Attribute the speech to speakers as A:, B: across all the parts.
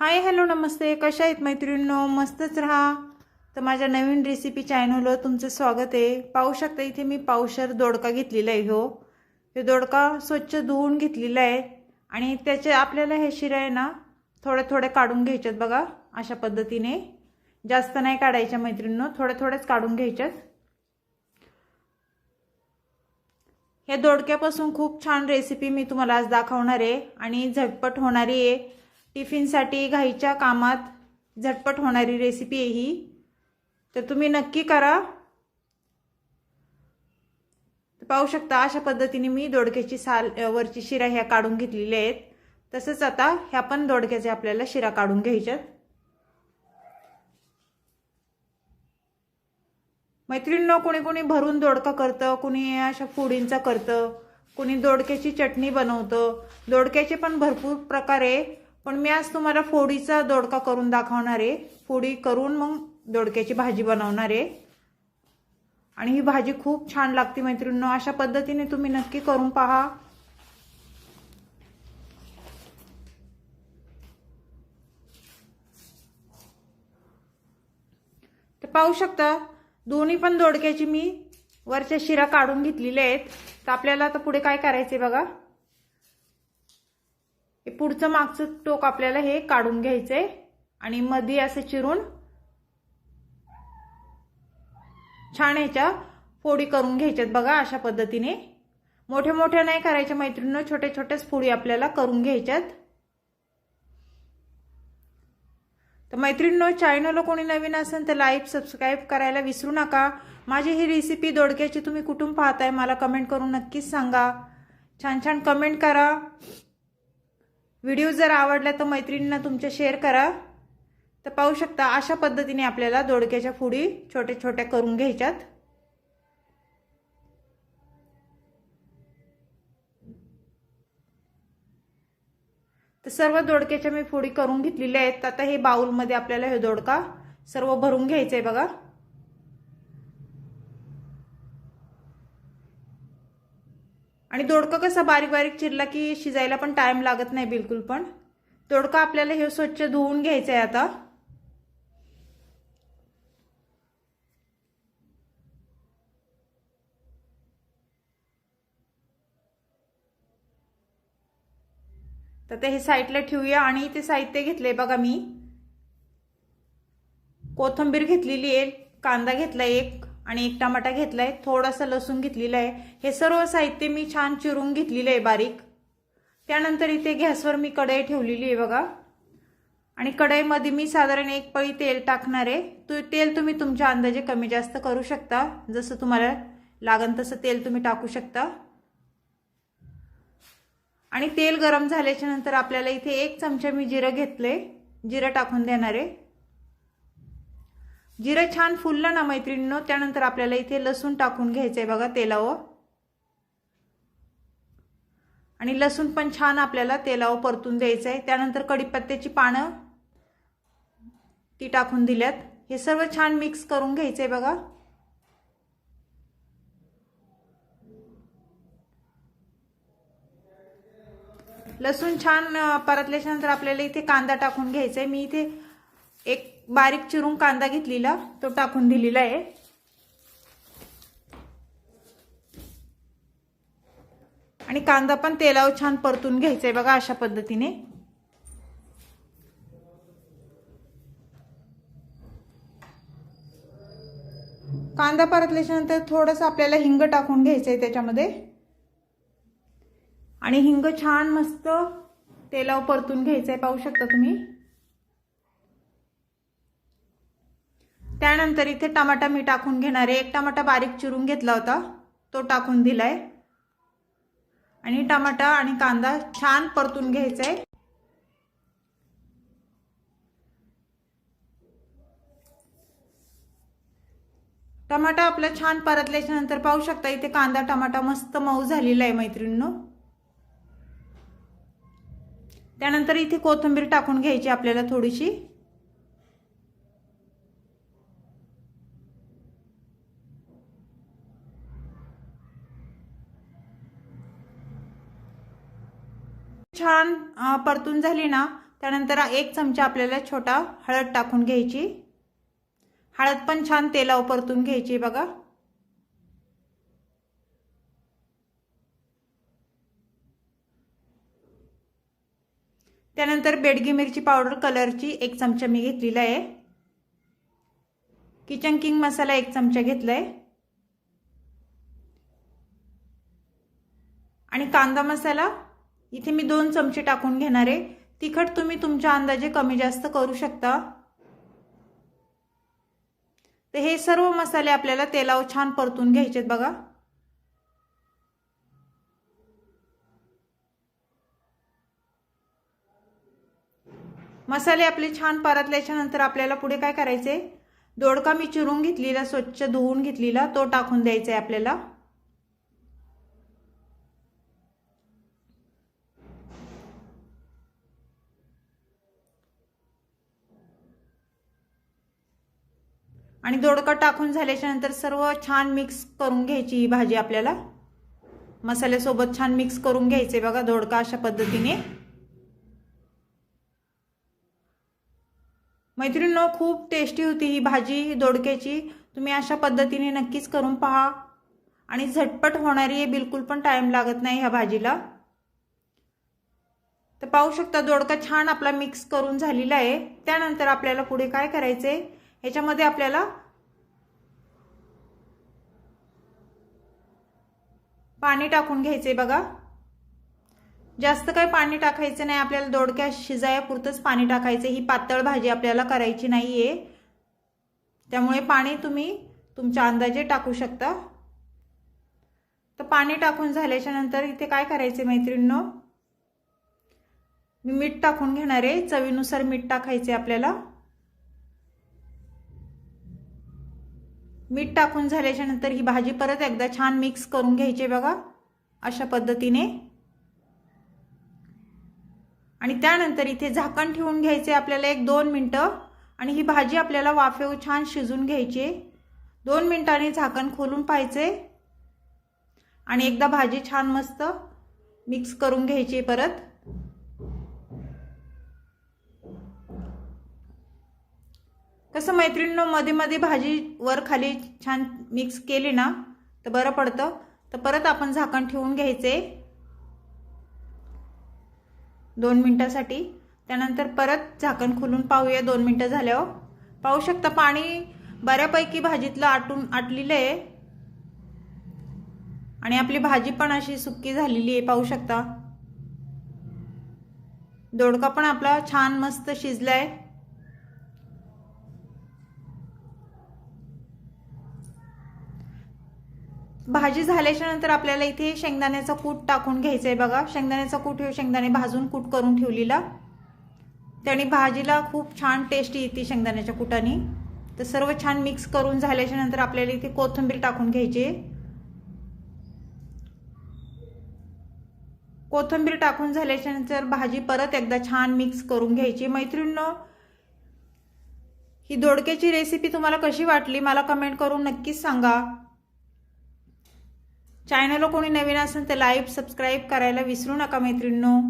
A: Hi hello नमस्ते, कशा आहेत मैत्रिणींनो? मस्तच राहा. तर माझ्या नवीन रेसिपी चॅनलवर तुमचं स्वागत आहे. पाहू शकता इथे मी पावशर दोडका घेतलेला आहे. हे दोडका स्वच्छ धुवून घेतलेला आहे आणि त्याचे आपल्याला हे शिरा आहे ना थोडे थोडे काढून घ्यायच्यात बघा. अशा पद्धतीने जास्त नाही काढायच्या मैत्रिणींनो, थोडे थोडेच काढून घ्यायच्यात. हे दोडक्यापासून खूप छान रेसिपी मी तुम्हाला आज दाखवणार आहे आणि झटपट होणारी आहे. टिफिनसाठी घाईच्या कामात झटपट होणारी रेसिपी आहे ही, तर तुम्ही नक्की करा. पाहू शकता अशा पद्धतीने मी दोडक्याची साल वरची शिरा ह्या काढून घेतलेल्या आहेत. तसंच आता ह्या पण दोडक्याचे आपल्याला शिरा काढून घ्यायच्यात. मैत्रिणींनो, कोणी कोणी भरून दोडका करतं, कोणी अशा फोडींचा करतं, कोणी दोडक्याची चटणी बनवतं. दोडक्याचे पण भरपूर प्रकार आहे, पण मी आज तुम्हाला फोडीचा दोडका करून दाखवणार आहे. फोडी करून मग दोडक्याची भाजी बनवणार आहे आणि ही भाजी खूप छान लागते मैत्रिणींनो. अशा पद्धतीने तुम्ही नक्की करून पहा. तर पाहू शकता दोन्ही पण दोडक्याची मी वरच्या शिरा काढून घेतलेल्या आहेत. तर आपल्याला आता पुढे काय करायचंय बघा. हे पुढचं मागचं टोक आपल्याला हे काढून घ्यायचंय आणि मध्ये असं चिरून छान ह्याच्या फोडी करून घ्यायच्यात बघा. अशा पद्धतीने मोठे मोठे नाही करायच्या मैत्रिणींनो, छोटे छोटेच फोडी आपल्याला करून घ्यायच्यात. तर मैत्रिणींनो, चॅनलला कोणी नवीन असेल तर लाईक सबस्क्राईब करायला विसरू नका. माझी ही रेसिपी दोडक्याची तुम्ही कुठून पाहताय मला कमेंट करून नक्कीच सांगा. छान छान कमेंट करा. व्हिडिओ जर आवडला तर मैत्रिणींना तुमच्या शेअर करा. तर पाहू शकता अशा पद्धतीने आपल्याला दोडक्याच्या फोडी छोट्या छोट्या करून घ्यायच्यात. तर सर्व दोडक्याच्या मी फोडी करून घेतलेल्या आहेत. आता हे बाउल मध्ये आपल्याला हे दोडका सर्व भरून घ्यायचंय बघा. आणि दोडका कसा बारीक बारीक चिरला की शिजायला पण टाइम लागत नाही बिलकुल पण. दोडका आपल्याला हे स्वच्छ धुवून घ्यायचंय आता. तर हे साईडला ठेवूया आणि इथे साहित्य घेतलंय बघा. मी कोथिंबीर घेतलेली आहे, कांदा घेतलाय एक आणि एक टमाटा घेतलाय, थोडासा लसूण घेतलेला आहे. हे सर्व साहित्य मी छान चिरून घेतलेले आहे बारीक. त्यानंतर इथे गॅसवर मी कढई ठेवलेली आहे बघा आणि कढईमध्ये मी साधारण एक पळी तेल टाकणार आहे. तेल तुम्ही तुमच्या अंदाजे कमी जास्त करू शकता, जसं तुम्हाला लागेल तसं तेल तुम्ही टाकू शकता. आणि तेल गरम झाल्याच्या नंतर आपल्याला इथे एक चमचा मी जिरं घेतले, जिरं टाकून देणार आहे. जिरं छान फुललं ना मैत्रिणींनो, त्यानंतर आपल्याला इथे लसूण टाकून घ्यायचंय बघा तेलावर. आणि लसूण पण छान आपल्याला तेलावर परतून द्यायचंय. त्यानंतर कढीपत्त्याची पानं ती टाकून दिल्यात. हे सर्व छान मिक्स करून घ्यायचंय बघा. लसूण छान परतल्याच्या नंतर आपल्याला इथे कांदा टाकून घ्यायचा आहे. मी इथे एक बारीक चिरून कांदा घेतलेला तो टाकून दिलेला आहे. आणि कांदा पण तेलावर छान परतून घ्यायचा आहे बघा. अशा पद्धतीने कांदा परतल्याच्या नंतर थोडंसं आपल्याला हिंग टाकून घ्यायचं आहे त्याच्यामध्ये. आणि हिंग छान मस्त तेलावर परतून घ्यायचंय, पाहू शकता तुम्ही. त्यानंतर इथे टमाटा मी टाकून घेणार आहे. एक टमाटा बारीक चिरून घेतला होता तो टाकून दिलाय. आणि टमाटा आणि कांदा छान परतून घ्यायचा आहे. टमाटा आपला छान परतल्याच्या नंतर पाहू शकता इथे कांदा टमाटा मस्त मऊ झालेला आहे मैत्रिणींनो. त्यानंतर इथे कोथिंबीर टाकून घ्यायची आपल्याला थोडीशी. छान परतून झाली ना त्यानंतर 1 चमचा आपल्याला छोटा हळद टाकून घ्यायची। हळद पण छान तेलावर परतून घ्यायची बघा। त्यानंतर बेडगी मिरची पावडर कलरची 1 चमचा मी घेतलेला आहे। किचन किंग मसाला 1 चमचा घेतलाय आणि कांदा मसाला इथे मी 2 चमचे टाकून घेणार आहे। तिखट तुम्ही तुमच्या अंदाजे कमी जास्त करू शकता। तर हे सर्व मसाले आपल्याला तेलावर छान परतून घ्यायचेत बघा। मसाले आपले छान परतल्याच्या नंतर आपल्याला पुढे काय करायचे, दोडका मी चिरून घेतलेला, स्वच्छ धुवून घेतलेला, तो टाकून द्यायचा आहे आपल्याला। आणि दोडका टाकून झाल्याच्या नंतर सर्व छान मिक्स करून घ्यायची ही भाजी आपल्याला। मसाल्यासोबत छान मिक्स करून घ्यायचे बघा दोडका अशा पद्धतीने। मैत्रिणींनो, खूप टेस्टी होती ही भाजी दोडक्याची। तुम्ही अशा पद्धतीने नक्कीच करून पहा आणि झटपट होणारी आहे, बिलकुल पण टाइम लागत नाही ह्या भाजीला। तर पाहू शकता दोडका छान आपला मिक्स करून झालेला आहे। त्यानंतर आपल्याला पुढे काय करायचे, ह्याच्यामध्ये आपल्याला पाणी टाकून घ्यायचे बघा। जास्त काही पाणी टाकायचं नाही आपल्याला, दोडक्या शिजायपुरतच पाणी टाकायचे। ही पातळ भाजी आपल्याला करायची नाहीये, त्यामुळे पाणी तुम्ही तुमच्या अंदाजे टाकू शकता। तर पाणी टाकून झाल्याच्या नंतर इथे काय करायचे मैत्रिणींनो, मी मीठ टाकून घेणार आहे। चवीनुसार मीठ टाकायचे आपल्याला। मीठ टाकून झाल्याच्या नंतर ही भाजी परत एकदा छान मिक्स करून घ्यायची बघा अशा पद्धतीने। आणि त्यानंतर इथे झाकण ठेवून घ्यायचे आपल्याला 1-2 मिनिटं आणि ही भाजी आपल्याला वाफेवर छान शिजून घ्यायची। 2 मिनिटांनी झाकण खोलून पाहायचे आणि एकदा भाजी छान मस्त मिक्स करून घ्यायची परत। कसं मैत्रिणींनो, मध्ये मध्ये भाजी वर खाली छान मिक्स केली ना तर बरं पडतं। तर परत आपण झाकण ठेवून घ्यायचे 2 मिनिटांसाठी। त्यानंतर परत झाकण खोलून पाहूया 2 मिनिटं झाल्यावर। पाहू शकता पाणी बऱ्यापैकी भाजीतलं आटलेलं आहे आणि आपली भाजी पण अशी सुक्की झालेली आहे। पाहू शकता दोडका पण आपला छान मस्त शिजलाय। भाजी झाल्याच्या नंतर आपल्याला इथे शेंगदाण्याचा कूट टाकून घ्यायचा आहे बघा। शेंगदाण्याचा कूट हे शेंगदाणे भाजून कूट करून ठेवलेला, त्याने भाजीला खूप छान टेस्ट येते शेंगदाण्याच्या कुटाने। तर सर्व छान मिक्स करून झाल्याच्या नंतर आपल्याला इथे कोथिंबीर टाकून घ्यायची। कोथिंबीर टाकून झाल्याच्या नंतर भाजी परत एकदा छान मिक्स करून घ्यायची। मैत्रिणींनो, ही दोडक्याची रेसिपी तुम्हाला कशी वाटली मला कमेंट करून नक्कीच सांगा। चॅनलला कोणी नवीन असेल तर लाईक सबस्क्राईब करायला विसरू नका मैत्रिणींनो।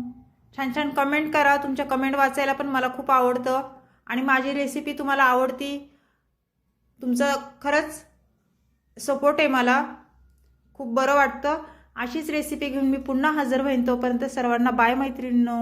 A: छान छान कमेंट करा, तुमच्या कमेंट वाचायला पण मला खूप आवडतं आणि माझी रेसिपी तुम्हाला आवडती, तुमचं खरंच सपोर्ट आहे मला, खूप बरं वाटतं। अशीच रेसिपी घेऊन मी पुन्हा हजर होईन। तोपर्यंत सर्वांना बाय मैत्रिणींनो।